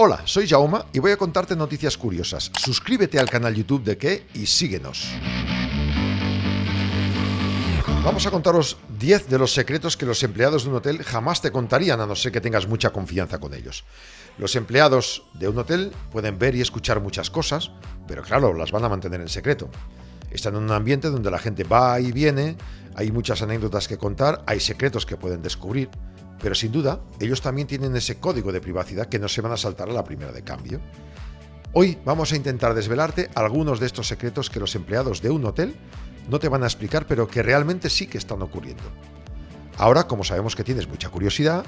Hola, soy Jaume y voy a contarte noticias curiosas. Suscríbete al canal YouTube de Qué y síguenos. Vamos a contaros 10 de los secretos que los empleados de un hotel jamás te contarían, a no ser que tengas mucha confianza con ellos. Los empleados de un hotel pueden ver y escuchar muchas cosas, pero claro, las van a mantener en secreto. Están en un ambiente donde la gente va y viene, hay muchas anécdotas que contar, hay secretos que pueden descubrir, pero sin duda, ellos también tienen ese código de privacidad que no se van a saltar a la primera de cambio. Hoy vamos a intentar desvelarte algunos de estos secretos que los empleados de un hotel no te van a explicar, pero que realmente sí que están ocurriendo. Ahora, como sabemos que tienes mucha curiosidad,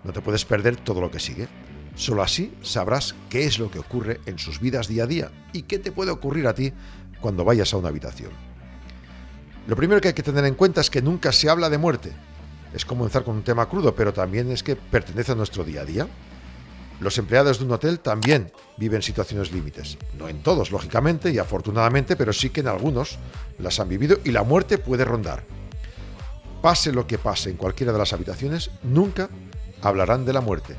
no te puedes perder todo lo que sigue. Solo así sabrás qué es lo que ocurre en sus vidas día a día y qué te puede ocurrir a ti cuando vayas a una habitación. Lo primero que hay que tener en cuenta es que nunca se habla de muerte. Es comenzar con un tema crudo, pero también es que pertenece a nuestro día a día. Los empleados de un hotel también viven situaciones límites. No en todos, lógicamente, y afortunadamente, pero sí que en algunos las han vivido y la muerte puede rondar. Pase lo que pase en cualquiera de las habitaciones, nunca hablarán de la muerte.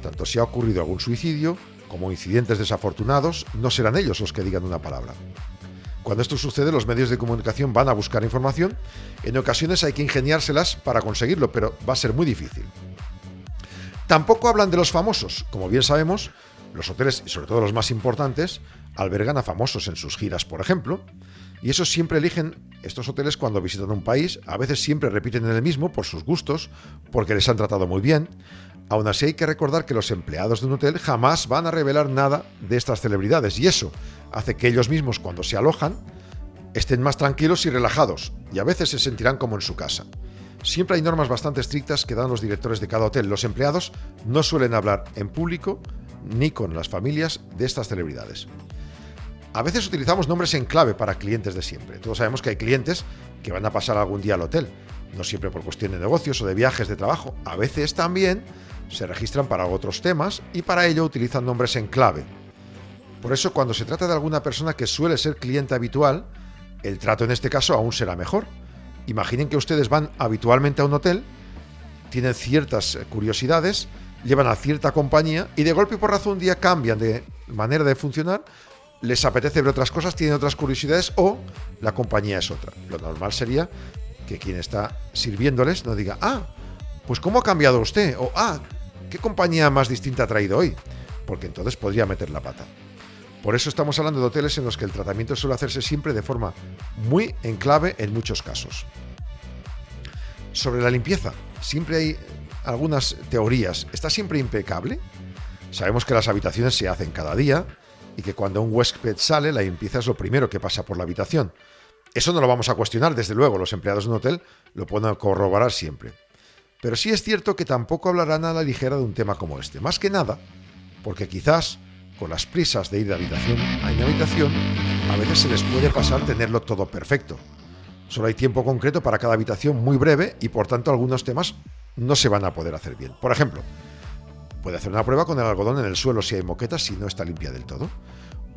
Tanto si ha ocurrido algún suicidio como incidentes desafortunados, no serán ellos los que digan una palabra. Cuando esto sucede, los medios de comunicación van a buscar información. En ocasiones hay que ingeniárselas para conseguirlo, pero va a ser muy difícil. Tampoco hablan de los famosos. Como bien sabemos, los hoteles, y sobre todo los más importantes, albergan a famosos en sus giras, por ejemplo, y esos siempre eligen estos hoteles cuando visitan un país. A veces siempre repiten en el mismo por sus gustos, porque les han tratado muy bien. Aún así hay que recordar que los empleados de un hotel jamás van a revelar nada de estas celebridades, y eso hace que ellos mismos, cuando se alojan, estén más tranquilos y relajados, y a veces se sentirán como en su casa. Siempre hay normas bastante estrictas que dan los directores de cada hotel. Los empleados no suelen hablar en público ni con las familias de estas celebridades. A veces utilizamos nombres en clave para clientes de siempre. Todos sabemos que hay clientes que van a pasar algún día al hotel, no siempre por cuestión de negocios o de viajes de trabajo. A veces también se registran para otros temas y para ello utilizan nombres en clave. Por eso, cuando se trata de alguna persona que suele ser cliente habitual, el trato en este caso aún será mejor. Imaginen que ustedes van habitualmente a un hotel, tienen ciertas curiosidades, llevan a cierta compañía y de golpe y porrazo un día cambian de manera de funcionar, les apetece ver otras cosas, tienen otras curiosidades o la compañía es otra. Lo normal sería que quien está sirviéndoles no diga: ah, pues ¿cómo ha cambiado usted? O ah, ¿qué compañía más distinta ha traído hoy? Porque entonces podría meter la pata. Por eso estamos hablando de hoteles en los que el tratamiento suele hacerse siempre de forma muy en clave en muchos casos. Sobre la limpieza, siempre hay algunas teorías. ¿Está siempre impecable? Sabemos que las habitaciones se hacen cada día y que cuando un huésped sale, la limpieza es lo primero que pasa por la habitación. Eso no lo vamos a cuestionar, desde luego, los empleados de un hotel lo pueden corroborar siempre. Pero sí es cierto que tampoco hablarán a la ligera de un tema como este. Más que nada, porque quizás con las prisas de ir de habitación a habitación, a veces se les puede pasar tenerlo todo perfecto. Solo hay tiempo concreto para cada habitación muy breve y por tanto algunos temas no se van a poder hacer bien. Por ejemplo, puede hacer una prueba con el algodón en el suelo si hay moquetas, si no está limpia del todo.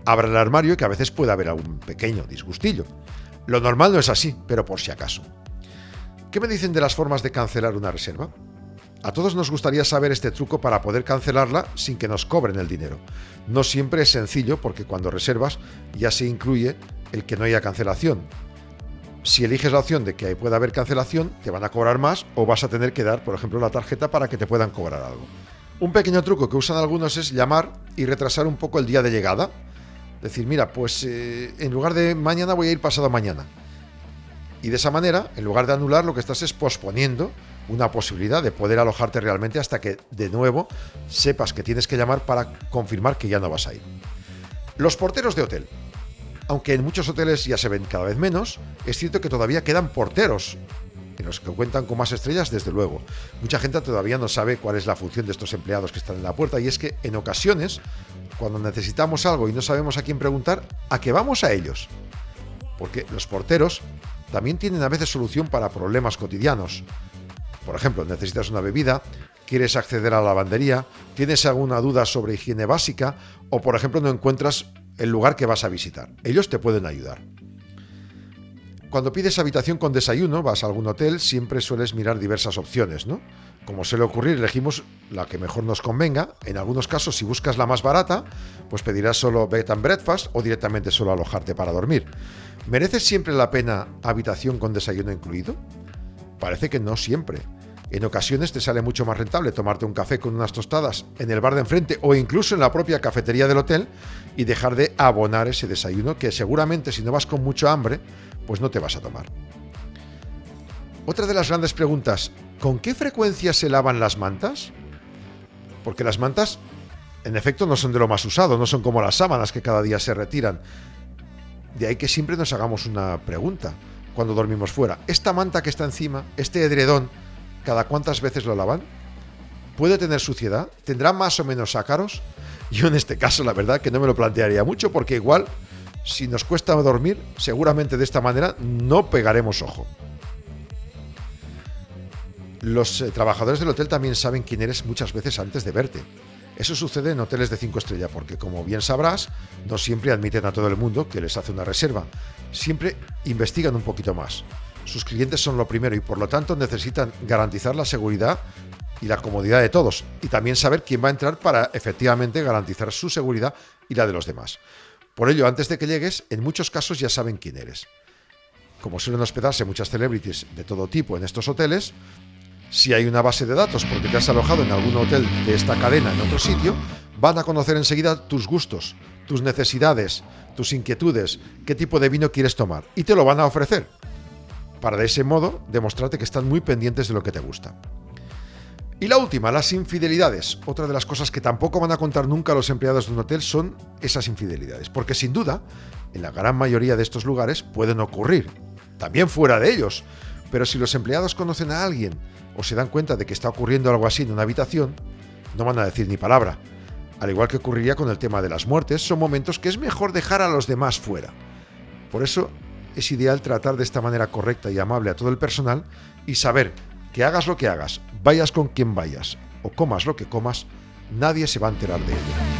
Abra el armario y que a veces puede haber algún pequeño disgustillo. Lo normal no es así, pero por si acaso. ¿Qué me dicen de las formas de cancelar una reserva? A todos nos gustaría saber este truco para poder cancelarla sin que nos cobren el dinero. No siempre es sencillo porque cuando reservas ya se incluye el que no haya cancelación. Si eliges la opción de que pueda haber cancelación, te van a cobrar más o vas a tener que dar, por ejemplo, la tarjeta para que te puedan cobrar algo. Un pequeño truco que usan algunos es llamar y retrasar un poco el día de llegada. Decir, mira, pues en lugar de mañana voy a ir pasado mañana. Y de esa manera, en lugar de anular, lo que estás es posponiendo una posibilidad de poder alojarte realmente hasta que de nuevo sepas que tienes que llamar para confirmar que ya no vas a ir. Los porteros de hotel. Aunque en muchos hoteles ya se ven cada vez menos, es cierto que todavía quedan porteros. En los que cuentan con más estrellas, desde luego. Mucha gente todavía no sabe cuál es la función de estos empleados que están en la puerta, y es que en ocasiones, cuando necesitamos algo y no sabemos a quién preguntar, ¿a qué vamos a ellos? Porque los porteros también tienen a veces solución para problemas cotidianos. Por ejemplo, necesitas una bebida, quieres acceder a la lavandería, tienes alguna duda sobre higiene básica o, por ejemplo, no encuentras el lugar que vas a visitar. Ellos te pueden ayudar. Cuando pides habitación con desayuno, vas a algún hotel, siempre sueles mirar diversas opciones, ¿no? Como suele ocurrir, elegimos la que mejor nos convenga. En algunos casos, si buscas la más barata, pues pedirás solo bed and breakfast o directamente solo alojarte para dormir. ¿Merece siempre la pena habitación con desayuno incluido? Parece que no siempre. En ocasiones te sale mucho más rentable tomarte un café con unas tostadas en el bar de enfrente o incluso en la propia cafetería del hotel y dejar de abonar ese desayuno que seguramente si no vas con mucho hambre, pues no te vas a tomar. Otra de las grandes preguntas, ¿con qué frecuencia se lavan las mantas? Porque las mantas, en efecto, no son de lo más usado, no son como las sábanas que cada día se retiran. De ahí que siempre nos hagamos una pregunta cuando dormimos fuera. ¿Esta manta que está encima, este edredón, cada cuántas veces lo lavan? ¿Puede tener suciedad? ¿Tendrá más o menos ácaros? Yo en este caso la verdad que no me lo plantearía mucho porque igual si nos cuesta dormir, seguramente de esta manera no pegaremos ojo. Los trabajadores del hotel también saben quién eres muchas veces antes de verte. Eso sucede en hoteles de 5 estrellas porque, como bien sabrás, no siempre admiten a todo el mundo que les hace una reserva. Siempre investigan un poquito más. Sus clientes son lo primero y por lo tanto necesitan garantizar la seguridad y la comodidad de todos y también saber quién va a entrar para efectivamente garantizar su seguridad y la de los demás. Por ello, antes de que llegues, en muchos casos ya saben quién eres. Como suelen hospedarse muchas celebrities de todo tipo en estos hoteles, si hay una base de datos porque te has alojado en algún hotel de esta cadena en otro sitio, van a conocer enseguida tus gustos, tus necesidades, tus inquietudes, qué tipo de vino quieres tomar y te lo van a ofrecer, para de ese modo demostrarte que están muy pendientes de lo que te gusta. Y la última, las infidelidades. Otra de las cosas que tampoco van a contar nunca los empleados de un hotel son esas infidelidades, porque sin duda, en la gran mayoría de estos lugares pueden ocurrir, también fuera de ellos, pero si los empleados conocen a alguien o se dan cuenta de que está ocurriendo algo así en una habitación, no van a decir ni palabra. Al igual que ocurriría con el tema de las muertes, son momentos que es mejor dejar a los demás fuera. Por eso es ideal tratar de esta manera correcta y amable a todo el personal y saber que hagas lo que hagas, vayas con quien vayas o comas lo que comas, nadie se va a enterar de ello.